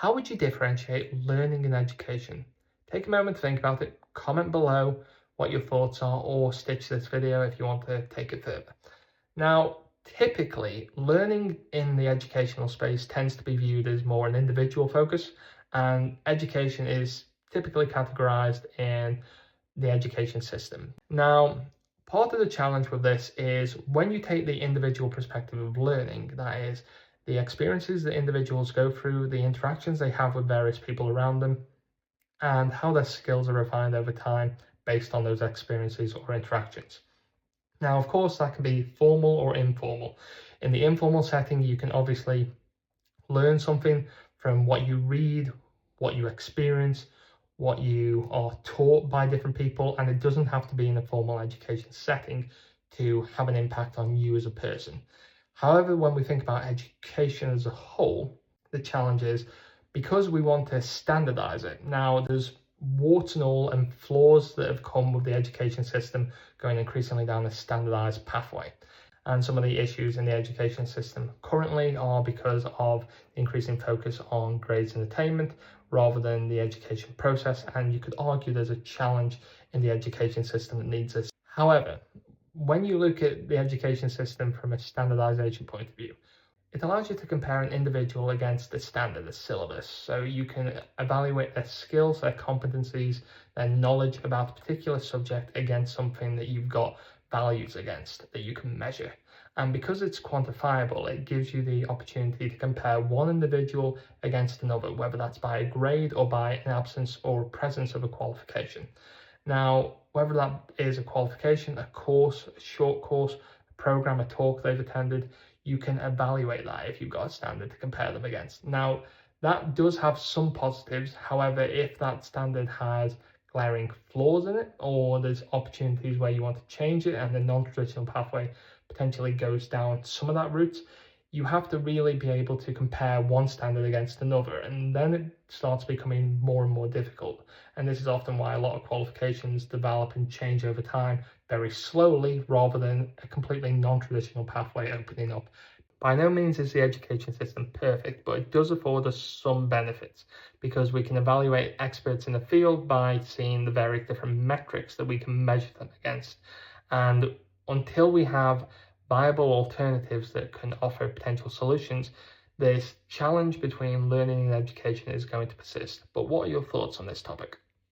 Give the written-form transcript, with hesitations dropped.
How would you differentiate learning and education? Take a moment to think about it, comment below what your thoughts are, or stitch this video if you want to take it further. Now, typically, learning in the educational space tends to be viewed as more an individual focus, and education is typically categorized in the education system. Now, part of the challenge with this is when you take the individual perspective of learning, that is, the experiences that individuals go through, the interactions they have with various people around them, and how their skills are refined over time based on those experiences or interactions. Now, of course, that can be formal or informal. In the informal setting, you can obviously learn something from what you read, what you experience, what you are taught by different people, and it doesn't have to be in a formal education setting to have an impact on you as a person. However, when we think about education as a whole, the challenge is because we want to standardize it. Now, there's warts and all and flaws that have come with the education system going increasingly down a standardized pathway. And some of the issues in the education system currently are because of increasing focus on grades and attainment rather than the education process. And you could argue there's a challenge in the education system that needs this. However, when you look at the education system from a standardization point of view, it allows you to compare an individual against the standard, the syllabus. So you can evaluate their skills, their competencies, their knowledge about a particular subject against something that you've got values against that you can measure. And because it's quantifiable, it gives you the opportunity to compare one individual against another, whether that's by a grade or by an absence or presence of a qualification. Now, whether that is a qualification, a course, a short course, a program, a talk they've attended, you can evaluate that if you've got a standard to compare them against. Now, that does have some positives. However, if that standard has glaring flaws in it, or there's opportunities where you want to change it and the non-traditional pathway potentially goes down some of that route, you have to really be able to compare one standard against another, and then it starts becoming more and more difficult. And this is often why a lot of qualifications develop and change over time very slowly rather than a completely non-traditional pathway opening up. By no means is the education system perfect, but it does afford us some benefits because we can evaluate experts in the field by seeing the various different metrics that we can measure them against. And until we have viable alternatives that can offer potential solutions, this challenge between learning and education is going to persist. But what are your thoughts on this topic?